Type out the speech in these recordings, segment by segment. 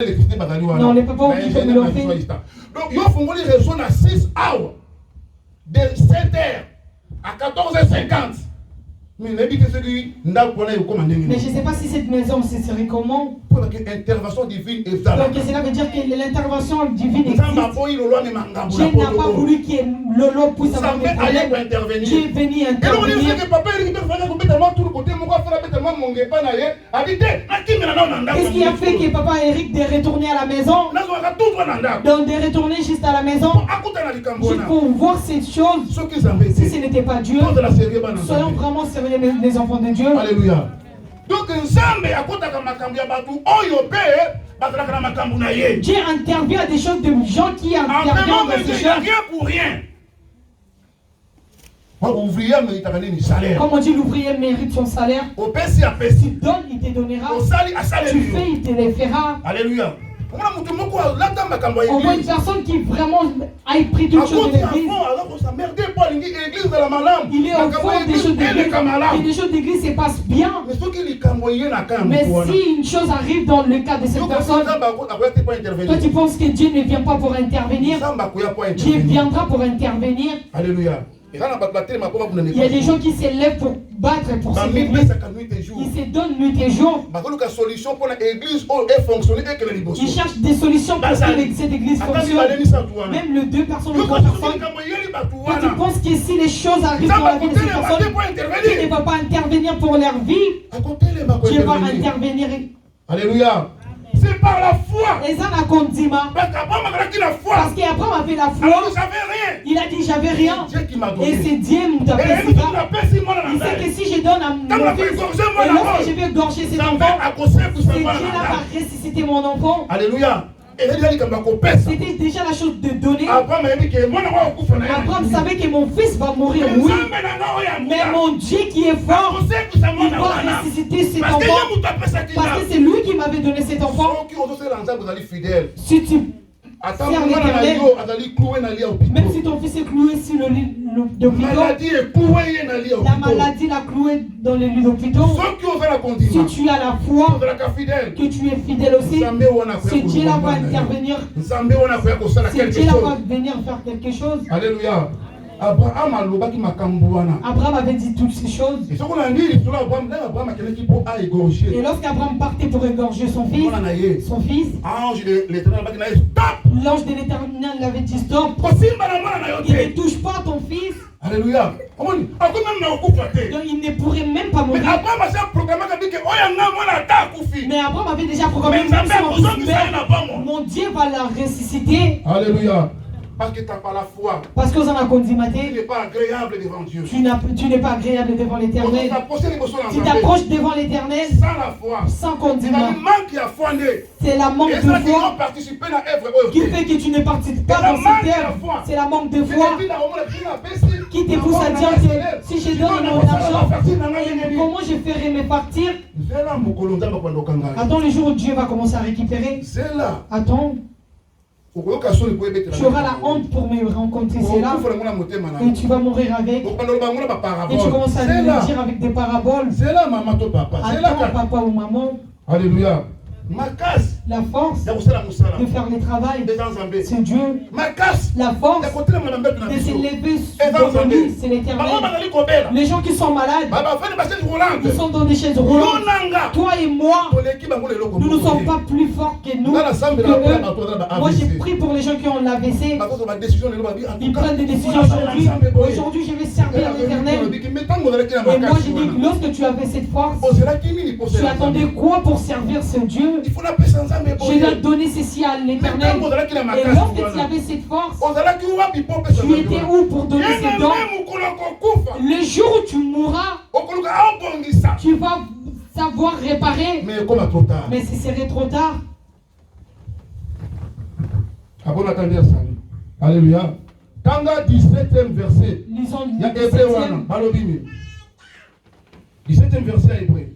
Non, les papas ont dit comme ils l'ont fait. Donc, il faut que les raisons à 6 heures, de 7h à 14h50. Mais je ne sais pas si cette maison se serait comment. Pour l'intervention divine est là. Donc cela veut dire que l'intervention divine existe. Dieu n'a pas voulu que Lolo puisse avoir des problèmes. Dieu est venu intervenir. Qu'est-ce qui a fait que papa Eric de retourner à la maison? Donc de retourner juste à la maison, juste pour voir cette chose. Si ce n'était pas Dieu, soyons vraiment sérieux les enfants de Dieu. Alléluia. Donc Dieu intervient à des choses de gens qui interviennent dans ces choses. Rien pour rien. Comme on dit, l'ouvrier mérite son salaire. Tu donnes, il te donnera. Tu fais, il te les fera. Alléluia. On voit une personne qui vraiment a pris toute chose de l'église. Il est au fond des choses d'église. Et des choses d'église se passent bien. Mais si une chose arrive dans le cas de cette personne, toi tu penses que Dieu ne vient pas pour intervenir. Dieu viendra pour intervenir. Alléluia. Il y a des gens qui se lèvent pour battre pour cette église. Ils se donnent nuit et jour. Ils cherchent des solutions pour que cette église fonctionne. Même les deux personnes ou trois personnes. Quand tu penses que si les choses arrivent dans la vie de cette personne, Dieu ne va pas intervenir pour leur vie. Dieu va intervenir. Alléluia. C'est par la foi. Et ça n'a condiment. Parce qu'Abraham avait la foi. Il a dit j'avais rien. Et c'est Dieu qui m'a fait ça. Il sait que si je donne à mon fils, et lorsque je vais gorger cet enfant, c'est Dieu là va ressusciter mon enfant. Alléluia. C'était déjà la chose de donner. Abraham savait que mon fils va mourir, oui. Mais mon Dieu qui est fort, il va ressusciter cet enfant. Parce que c'est lui qui m'avait donné cet enfant. Si tu sers l'Éternel, même si ton fils est cloué sur le lit d'hôpital, la maladie l'a cloué dans le lit d'hôpital. Si tu as la foi, que tu es fidèle aussi, c'est Dieu là va intervenir. C'est Dieu là va venir faire quelque chose. Alléluia. Abraham avait dit toutes ces choses. Et lorsqu'Abraham partait pour égorger son fils, l'ange de l'Éternel l'avait dit stop. Il ne touche pas ton fils. Alléluia. Donc il ne pourrait même pas mourir. Mais Abraham avait déjà programmé mon Dieu va la ressusciter. Alléluia. Parce que tu n'as pas la foi. Parce que tu n'es pas agréable devant Dieu. Tu n'es pas agréable devant l'Éternel. Tu t'approches devant l'Éternel sans la foi, sans condiment. C'est la manque de foi qui fait que tu ne participes pas dans cette œuvre. C'est la manque de foi qui te pousse à dire que si je donne mon argent, comment je ferai mes partir? Attends le jour où Dieu va commencer à récupérer. Attends. Tu auras la honte pour me rencontrer, c'est là. Et tu vas mourir avec. Et tu commences à le dire avec des paraboles. Attends, papa ou maman. Alléluia. La force de faire le travail, c'est Dieu. La force de se lever sur lui, c'est l'Éternel. Les gens qui sont malades, ils sont dans des chaises roulantes. Toi et moi, nous ne sommes pas plus forts que nous. Moi, j'ai pris pour les gens qui ont l'AVC. Ils prennent des décisions aujourd'hui. Aujourd'hui, je vais servir l'Éternel. Et moi, j'ai dit, lorsque tu avais cette force, tu attendais quoi pour servir ce Dieu? Je dois donner ceci à l'Éternel. Et lorsque tu avais cette force, tu étais où pour donner ces dons? Le jour où tu mourras, tu vas savoir réparer. Mais ce serait trop tard. Alléluia. Tanga 17e verset. Lisons le 17e verset à Hébreu.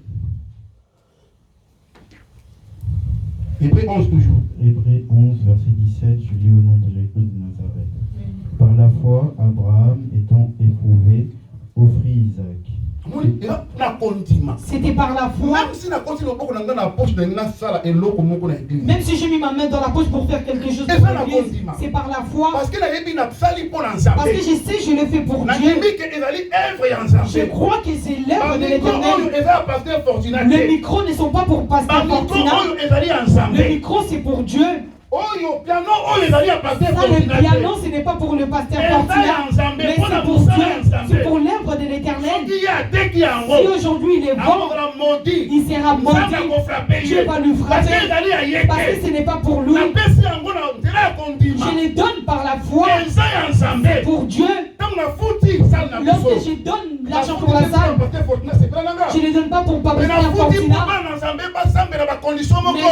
Hébreu 11 toujours. Hébreu 11, verset 17, je lis au nom de l'Église de Nazareth. Par la foi, Abraham, étant éprouvé, offrit Isaac. C'était par la foi. Même si j'ai mis ma main dans la poche pour faire quelque chose pour l'église, c'est par la foi. Parce que je sais, je le fais pour Dieu. Je crois que c'est l'œuvre de l'Éternel. Les micros ne sont pas pour Pasteur Fortina. Le micro, c'est pour Dieu. Le piano, ce n'est pas pour le pasteur Fortina, mais c'est pour Dieu, c'est pour l'œuvre de l'Éternel. Si aujourd'hui il est bon, il sera maudit, Dieu va lui frapper, parce que ce n'est pas pour lui. Je les donne par la foi pour Dieu. Lorsque je donne l'argent pour la salle, je ne les donne pas pour Pasteur Fortina, mais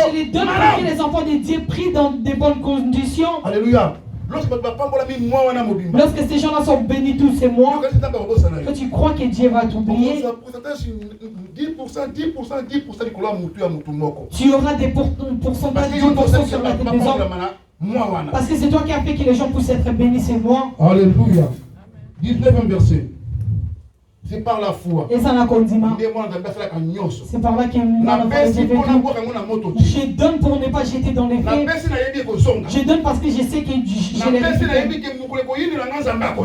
je les donne pour que les enfants de Dieu prient dans des bonnes conditions. Alléluia. Lorsque ces gens-là sont bénis tous ces mois, que tu crois que Dieu va t'oublier, tu auras des pourcentages de 10% sur la tête des hommes. Parce que c'est toi qui as fait que les gens puissent être bénis ces mois. Alléluia. 19e verset. C'est par la foi. Et ça n'a qu'un dimanche. C'est par là que je donne pour ne pas jeter dans les faits. Je donne parce que je sais que je l'ai récupéré.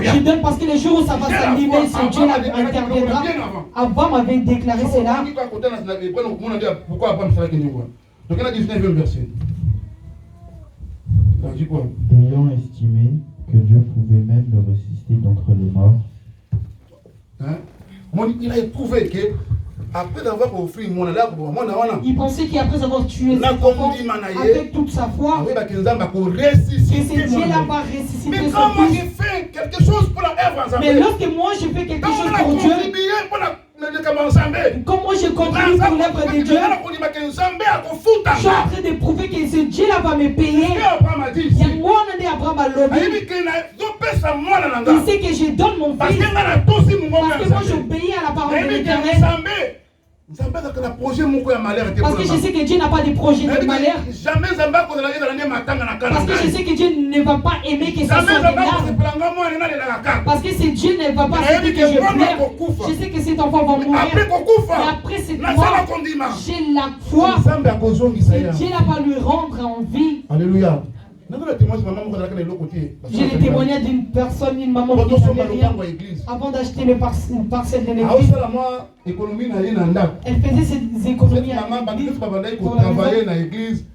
Je donne parce que le jour où ça va s'allumer, ce Dieu interviendra. Avant m'avait déclaré cela. Donc il y a 19e verset. Ayant estimé que Dieu pouvait même le ressusciter d'entre les morts. Hein? Il a éprouvé que après avoir offert mon il pensait qu'après avoir tué ses enfants avec toute sa foi, que c'est Dieu là va ressusciter. Mais quand moi je fais quelque chose pour la œuvre, mais lorsque moi je fais quelque chose pour Dieu, comme moi je contribue pour l'œuvre de Dieu, je suis en train de prouver que ce Dieu là va me payer. Il y a moi Abraham à lobby. Il sait que je donne mon fils parce que moi j'obéis à la parole de l'Éternel. Parce que je sais que Dieu n'a pas de projet de malheur. Parce que je sais que Dieu ne va pas aimer que ça soit des larmes. Parce que si Dieu ne va pas aimer que je pleure, je sais que cet enfant va mourir. Et après cette mort, j'ai la foi que Dieu va lui rendre en vie. Alléluia. J'ai le témoignage d'une personne, une maman qui n'avait rien avant d'acheter une parcelle de l'église. Elle faisait ses économies à l'église.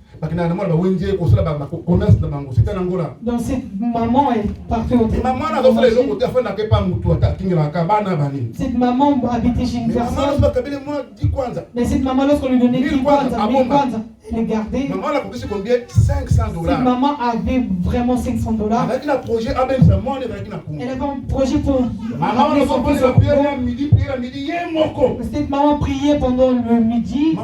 Donc cette maman elle partait au travail. Cette maman habitait chez une personne. Mais cette maman lorsqu'on lui donnait 10 kwanza, elle les gardait. Cette maman avait vraiment $500. Elle avait un projet pour ramener son fils au Congo. Cette maman priait pendant le midi.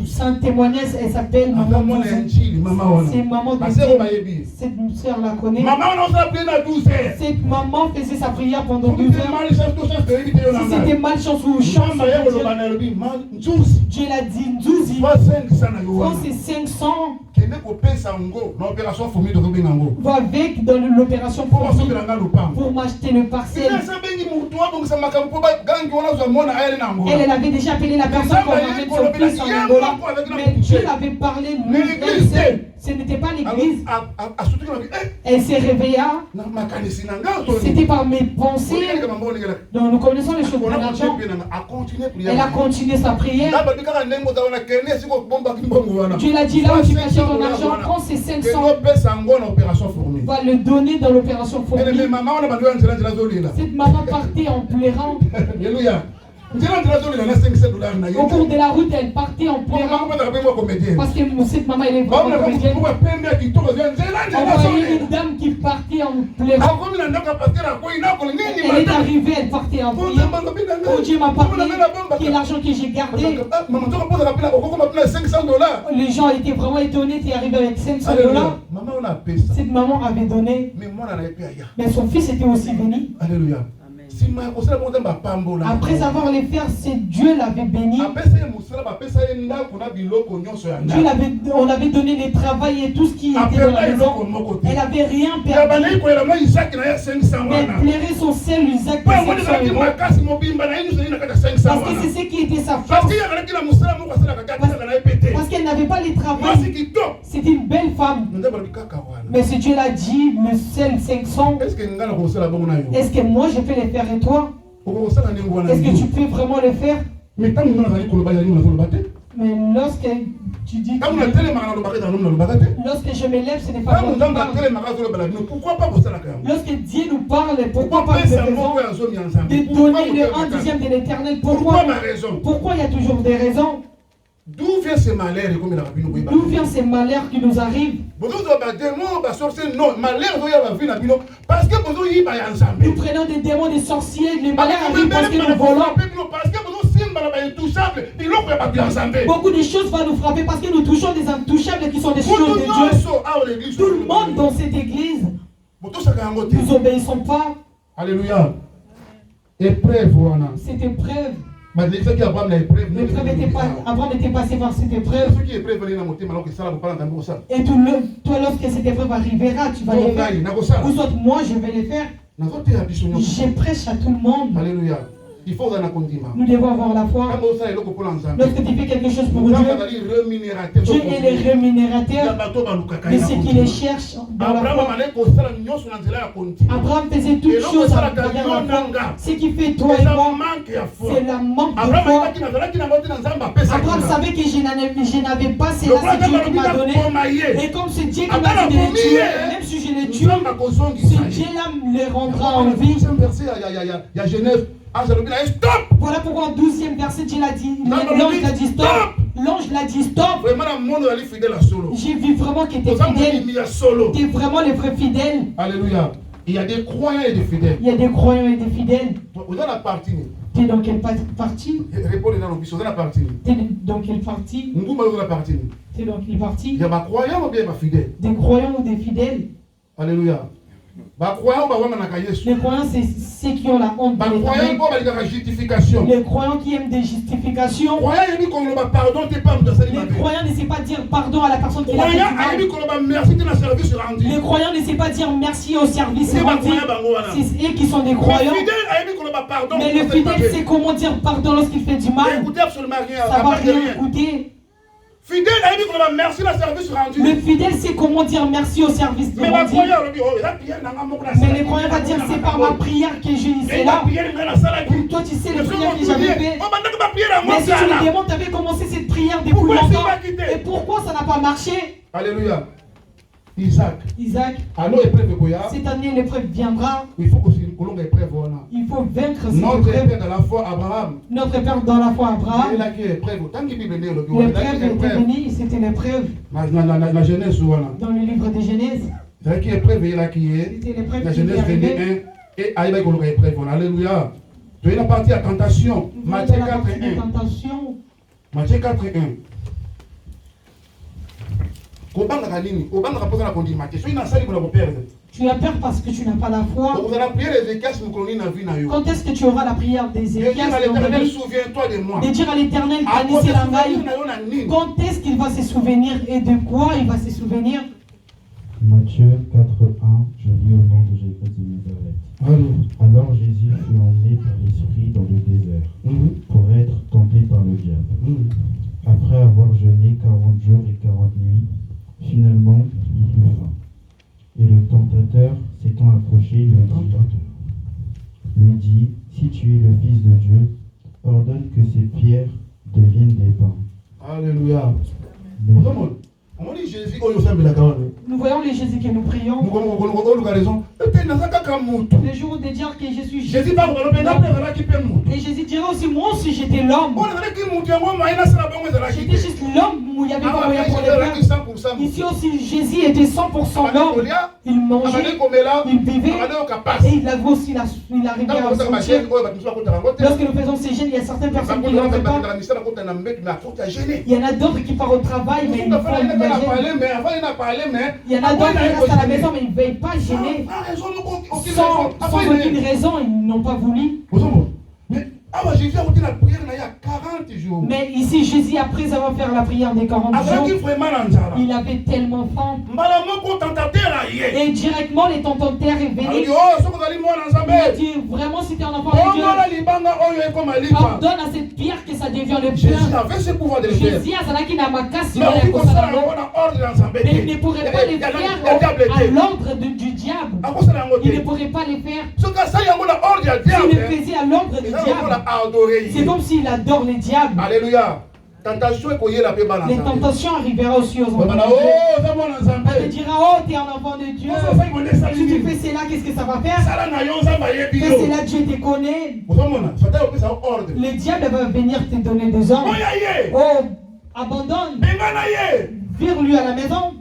Sans témoignage, elle s'appelle Maman Nzouzou. C'est maman de Dieu. Cette soeur la connaît. Cette maman faisait sa prière pendant 12 heures. Si c'était malchance ou chance, Dieu l'a dit, Nzouzi. Quand c'est 500, va avec dans l'opération pour m'acheter le parcelle. Elle avait déjà appelé la personne pour ramener son fils en Angola. Mais Dieu avait parlé, ce n'était pas l'église. Elle s'est réveillée. C'était par mes pensées. Donc nous connaissons les choses de l'argent. Elle a continué sa prière. Dieu l'a dit, là où tu cachais ton argent, prends ces 500, va le donner dans l'opération fournie. Cette maman partait en pleurant. Au cours de la route, elle partait en pleurant. Parce que cette maman, elle est vraiment comédienne. On voyait une dame qui partait en pleurant. Elle est arrivée, elle partait en priant. Oh, Dieu m'a parlé, qui est l'argent que j'ai gardé. Les gens étaient vraiment étonnés, tu es arrivé avec $500. Cette maman avait donné. Mais son fils était aussi béni. Alléluia. Après avoir les faire, c'est Dieu l'avait béni. On avait donné les travail et tout ce qui était dans la maison. Elle n'avait rien perdu. Mais elle plairait son sel, Isaac. Parce que c'est ce qui était sa force. Parce qu'elle n'avait pas les travail. C'était une belle femme. Mais si Dieu l'a dit, le sel 500. Est-ce que moi je peux les faire et toi? Est-ce que tu peux vraiment les faire? Mais lorsque tu dis que lorsque je me lève, ce n'est pas moi qui parle. Lorsque Dieu nous parle, pourquoi pas de donner le 1/10 de l'éternel? Pourquoi il y a toujours des raisons? D'où vient ces malheurs? D'où vient ces malheurs qui nous arrivent? Nous prenons des démons, des sorciers, les malheurs arrivent parce que nous volons. Beaucoup de choses vont nous frapper parce que nous touchons des intouchables qui sont des choses de Dieu. Tout le monde dans cette église, nous obéissons pas. Alléluia. Épreuve. Cette épreuve. Abraham était passé par cette épreuve. Et toi, lorsque cette épreuve arrivera, tu vas les faire. Ou soit moi, je vais les faire. Je prêche à tout le monde. Alléluia. Nous devons avoir la foi. Lorsque tu fais quelque chose pour Dieu, Dieu est le rémunérateur de ceux qui les cherchent dans la foi. Abraham faisait toutes choses à travers la foi. Ce qui fait toi et moi, c'est la manque de foi. Abraham savait que je n'avais pas, c'est là ce Dieu qui m'a donné. Et comme c'est Dieu qui m'a dit de les tuer, même si je les tue, ce Dieu-là me les rendra en vie. Il y a Genève. Voilà pourquoi au 12e verset, Dieu l'a dit, l'ange l'a dit stop. L'ange l'a dit stop. J'ai vu vraiment qu'il était fidèle. Tu es vraiment le vrai fidèle. Alléluia. Il y a des croyants et des fidèles. Il y a des croyants et des fidèles. Vous êtes la partie. Tu es dans quelle partie? Répondez dans l'obéissance. Vous êtes la partie. Tu es dans quelle partie? Tu es dans quelle partie? Il y a des croyants ou bien des fidèles? Des croyants ou des fidèles? Alléluia. Les croyants, c'est ceux qui ont la honte de l'éternel. Les croyants qui aiment des justifications. Les croyants ne savent pas dire pardon à la personne qui l'a fait du mal. Les croyants ne savent pas dire merci au service rendu. C'est eux qui sont des croyants. Mais le fidèle sait comment dire pardon lorsqu'il fait du mal. Ça va rien écouter. Le fidèle sait comment dire merci au service rendu. Mais les croyants vont dire c'est par ma prière que j'ai eu cela. Toi tu sais les prières que j'avais fait. Mais si tu me demandes, tu avais commencé cette prière depuis longtemps. Et pourquoi ça n'a pas marché? Alléluia. Isaac. Cette année l'épreuve viendra. Il faut vaincre cette épreuve. Notre père dans la foi Abraham. L'épreuve était bénie, c'était l'épreuve. La Genèse. Dans le livre de Genèse. C'était l'épreuve qui est arrivée. Et alléluia. Tu es la partie à tentation. Matthieu 4:1. Matthieu 4:1. Tu as peur parce que tu n'as pas la foi. Quand est-ce que tu auras la prière des Ézéchias de dire à l'Éternel, quand est-ce qu'il va se souvenir et de quoi il va se souvenir? Matthieu 4:1, je lis au nom de Jésus de Nazareth. Alors Jésus fut emmené par l'Esprit dans le désert pour être tenté par le diable. Après avoir jeûné 40 jours et 40 nuits, finalement, il eut faim. Et le tentateur, s'étant approché, lui dit, si tu es le Fils de Dieu, ordonne que ces pierres deviennent des pains. Alléluia. Nous voyons les Jésus que nous prions. Le jour de dire que je suis Jésus. Et Jésus dira aussi, moi aussi j'étais l'homme. J'étais juste l'homme où il y avait des moyens pour les faire. Ici aussi, Jésus était 100% l'homme. Il mangeait, il vivait, et il avait aussi il arrivait à sortir. Lorsque nous faisons ces gènes, il y a certaines personnes qui ne le font pas. Il y en a d'autres qui partent au travail, mais ils ne font pas gêner. Il y en a d'autres qui restent à la maison, mais ils ne veillent pas gêner. Sans aucune raison, ils n'ont pas voulu. Mais ici, Jésus, après avoir fait la prière des 40 jours, il avait tellement faim. Et directement, les tentataires est venu. Il a dit, vraiment, si tu es un enfant de Dieu, pardonne à cette pierre que ça devient le pain. Jésus a ça qui n'a pas cassé. Mais il ne pourrait pas les faire à l'ordre du diable. Il ne pourrait pas les faire. S'il le faisait à l'ordre du diable, c'est comme s'il adore les diables. Alléluia. Les tentations arriveront aussi aux enfants de Dieu. On te dira, oh, tu es un enfant de Dieu. Si tu fais cela, qu'est-ce que ça va faire? Fais cela, Dieu te connaît. Le diable va venir te donner des ordres. Oh, abandonne. Vire-lui à la maison.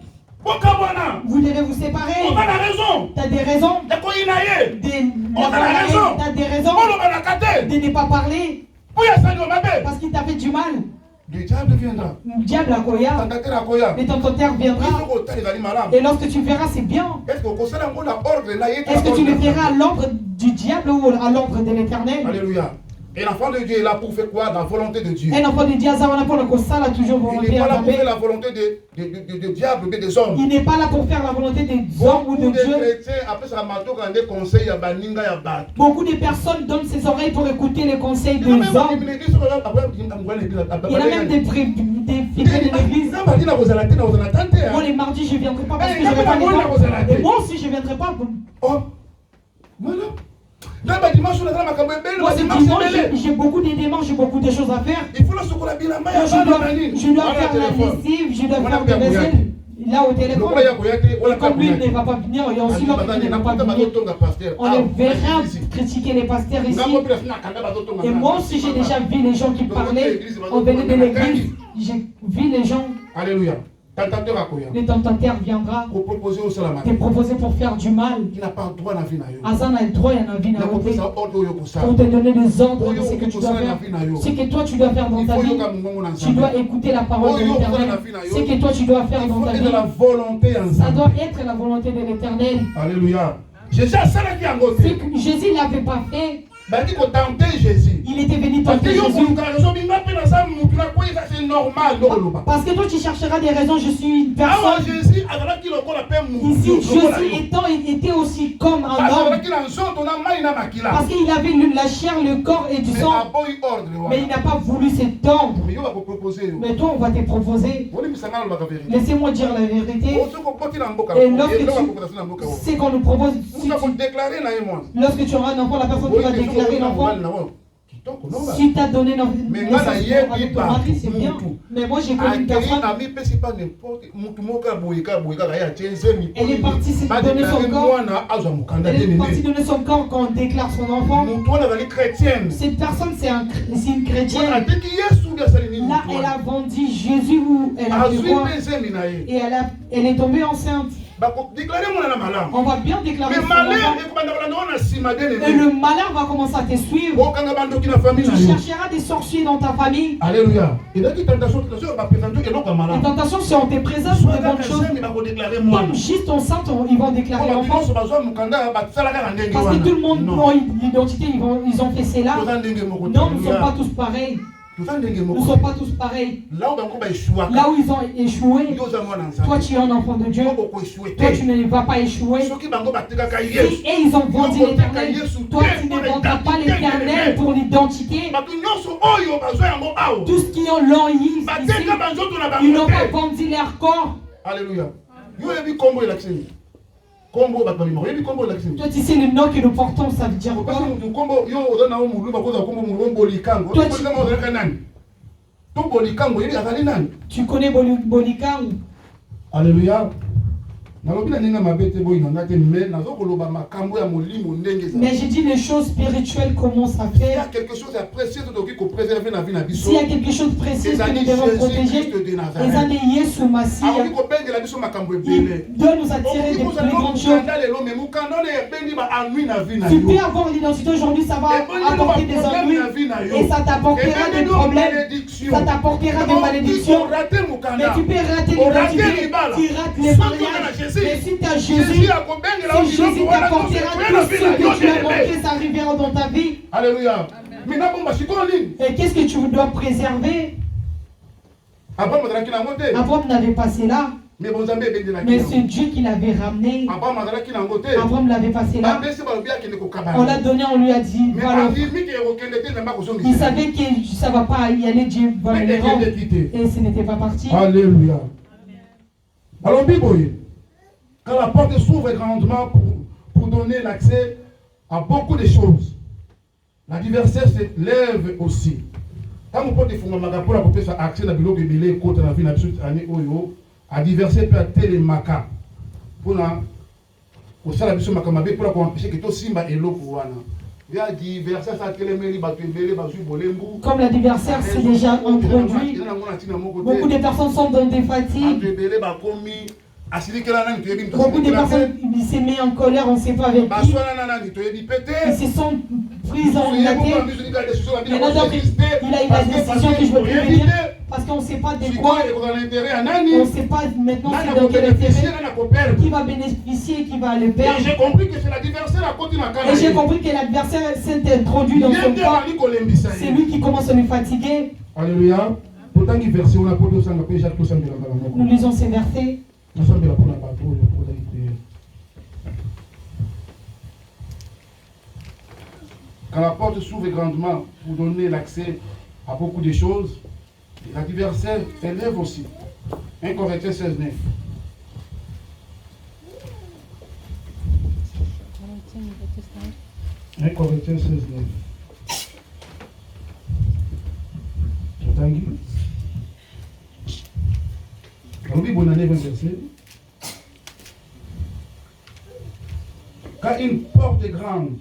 Vous devez vous séparer. Tu as des raisons. Tu as des raisons de ne pas parler. Parce qu'il t'a fait du mal. Le diable viendra. Le diable les tentataires viendra. Et lorsque tu verras, c'est bien. Est-ce que tu le feras à l'ordre du diable ou à l'ordre de l'Éternel? Alléluia. Et l'enfant de Dieu est là pour faire quoi? La volonté de Dieu. Un enfant de Dieu, il n'est pas là pour faire la volonté de diable ou des hommes. Il n'est pas là pour faire la volonté des hommes ou de Dieu. Beaucoup de personnes donnent ses oreilles pour écouter les conseils des hommes. Il y a même des fidèles de l'église. Moi, les mardis, je ne viendrai pas parce que je ne vais pas les. Et moi aussi, je ne viendrai pas. Voilà. Moi, c'est dimanche, j'ai beaucoup de démarches, j'ai beaucoup de choses à faire. Je dois faire la lessive, je dois faire des vaisselles. Là au téléphone, et comme lui ne va pas venir, il y a aussi l'autre qui ne va pas venir. On les verra critiquer les pasteurs ici. Et moi aussi, j'ai déjà vu les gens qui parlaient. On venait de l'église, j'ai vu les gens. Alléluia. Le tentateur viendra te proposer pour faire du mal. Il n'a pas le droit à la vie. Azan a le droit à la vie. Pour te donner des ordres de ce que tu dois faire. Ce que toi tu dois faire dans ta vie. Tu dois écouter la parole de l'Éternel. Ce que toi tu dois faire dans ta vie. Ça doit être la volonté de l'Éternel. Alléluia. Jésus ne l'avait pas fait. Il était venu tenter Jésus. Parce que toi tu chercheras des raisons. Je suis une personne. Ici Jésus était aussi comme un homme. Parce qu'il avait la chair, le corps et du sang. Mais il n'a pas voulu cet ordre. Mais toi on va te proposer. Laissez-moi dire la vérité. Et lorsque c'est qu'on nous propose, lorsque tu auras un enfant, la personne qui va déclarer l'enfant, si tu as donné avec ton mari, c'est bien. Mais moi j'ai connu une personne. Elle est partie donner son corps. Elle est partie donner son corps quand on déclare son enfant. Cette personne c'est une chrétienne. Là elle a vendu Jésus où elle a fait quoi? Et elle est tombée enceinte. On va bien déclarer son enfant. Et le malheur va commencer à te suivre. Tu chercheras des sorciers dans ta famille. Alléluia. Les tentations, si on te présente sur des bonnes choses, comme juste enceinte, ils vont déclarer l'enfant. Parce que tout le monde, pour l'identité, ils ont fait cela. Non, nous ne sommes pas tous pareils. Nous ne sommes pas tous pareils. Là où ils ont échoué, toi tu es un enfant de Dieu. Toi tu ne vas pas échouer. Et ils ont vendu l'Éternel. Toi tu ne vendras pas l'Éternel pour l'identité. Tout ce qui ont l'ont ici, ils n'ont pas vendu leur corps. Alléluia. Toi tu sais le nom que nous portons, ça veut dire quoi? Tu connais Bolikang? Alléluia. Mais je dis les choses spirituelles commencent à faire. Il y a quelque chose de précieux que préserver la vie na biso. S'il y a quelque chose de précieux que nous devons protéger, les années Yesu Massi doit nous attirer des plus grandes choses. Tu peux avoir l'identité aujourd'hui, ça va apporter des ennuis et ça t'apportera des problèmes, ça t'apportera des malédictions. Mais tu peux rater l'identité, tu rates les mariages. Mais si tu as Jésus, si Jésus t'apportera tout ce que tu as manqué, ça arrivera dans ta vie. Alléluia. Et qu'est-ce que tu dois préserver? Abraham n'avait pas cela. Mais c'est Dieu qui l'avait ramené. Abraham l'avait passé là. On l'a donné, on lui a dit. Voilà. Il savait que ça ne va pas y aller, Dieu va le rendre. Et ce n'était pas parti. Alléluia. Alors, Bible, quand la porte s'ouvre grandement pour donner l'accès à beaucoup de choses, l'adversaire se lève aussi. Quand vous portez pour accès à la vie, côté la vie, adversaire peut être les maca pour la pour ça la mission makamabe pour empêcher que tout simba et l'eau pour wana. Comme l'adversaire s'est déjà introduit, beaucoup de personnes sont dans des fatigues. Beaucoup de personnes se mettent en colère, on ne sait pas avec qui. Ils se sont pris en la tête. Maintenant, donc, il a eu la décision que je veux prévenir. Parce qu'on ne sait pas de quoi. On ne sait pas maintenant c'est dans quel intérêt. Qui va bénéficier, qui va le perdre. Et j'ai compris que c'est l'adversaire à côté de ma Et j'ai compris que l'adversaire s'est introduit dans son corps. C'est lui qui commence à nous fatiguer. Alléluia. Nous lisons ces versets. Quand la porte s'ouvre grandement pour donner l'accès à beaucoup de choses, l'adversaire élève aussi. 1 Corinthiens 16:9. Un Corinthiens 16:9. Car une porte grande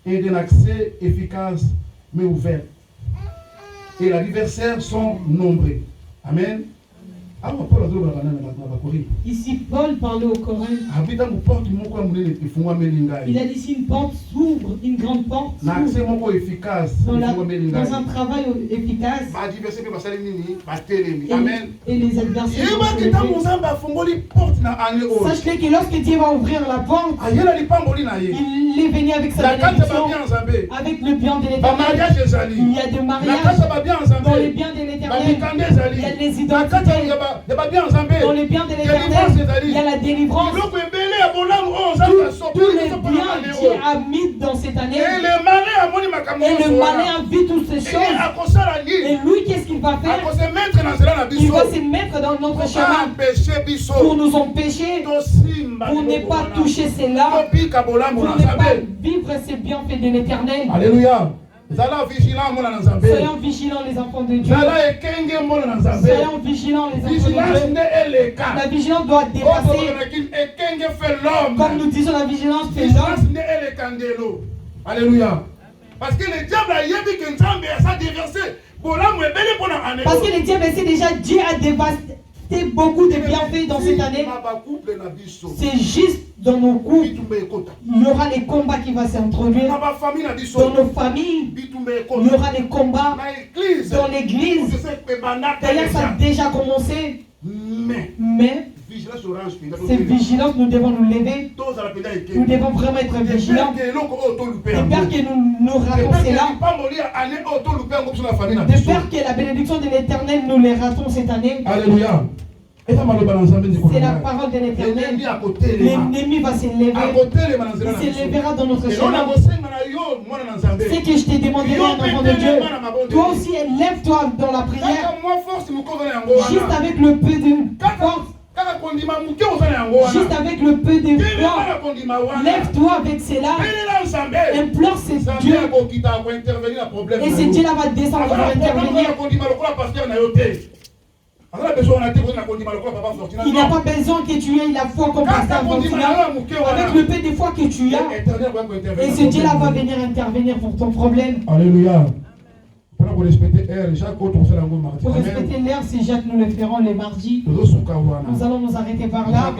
et d'un accès efficace mais ouvert. Et les adversaires sont nombreux. Amen. Ici, Paul parlait aux Corinthiens. Il a dit si une porte s'ouvre, une grande porte s'ouvre dans un travail efficace. Et les adversaires Sache que lorsque Dieu va ouvrir la porte, il est venu avec sa bénédiction, avec le bien de l'Éternel. Il y a des mariages dans les biens de l'Éternel. Il y a les identités. Dans les biens de l'Éternel, il y a la délivrance. Tous les biens Dieu a mis dans cette année. Et le malin a vu toutes ces choses. Et lui, qu'est-ce qu'il va faire? Il va se mettre dans notre chemin pour nous empêcher, pour ne pas toucher cela, pour ne pas vivre ces bienfaits de l'Éternel. Alléluia. Soyons vigilants les enfants de Dieu. Soyons vigilants les enfants de Dieu. La vigilance doit dépasser. Comme nous disons, la vigilance fait l'homme. Alléluia. Parce que le diable a dit que Nzambe a déversé. Parce que le diable sait déjà Dieu a dévasté beaucoup de bienfaits dans cette année. C'est juste dans nos couples. Il y aura les combats qui vont s'introduire. Dans nos familles, il y aura les combats. Dans l'église. D'ailleurs, ça a déjà commencé. Mais cette vigilance, nous devons nous lever. Nous devons vraiment être vigilants. De peur que nous ratons cela. De peur que la bénédiction de l'Éternel nous les ratons cette année. Alléluia. C'est la parole de l'Éternel. L'ennemi va se lever. Il se lèvera dans notre chemin. C'est que je t'ai demandé, enfant de Dieu. Toi aussi, lève-toi dans la prière. Juste avec le peu de force. Juste avec le peu de foi, lève-toi avec cela, implore ce Dieu, et ce Dieu-là va descendre pour intervenir. Il n'y a pas besoin que tu aies la foi comme pasteur Fortuna. Avec le peu de foi que tu as, et ce Dieu-là va venir intervenir pour ton problème. Alléluia. Pour respecter l'heure, si Jacques nous le ferons les mardis, nous allons nous arrêter par là.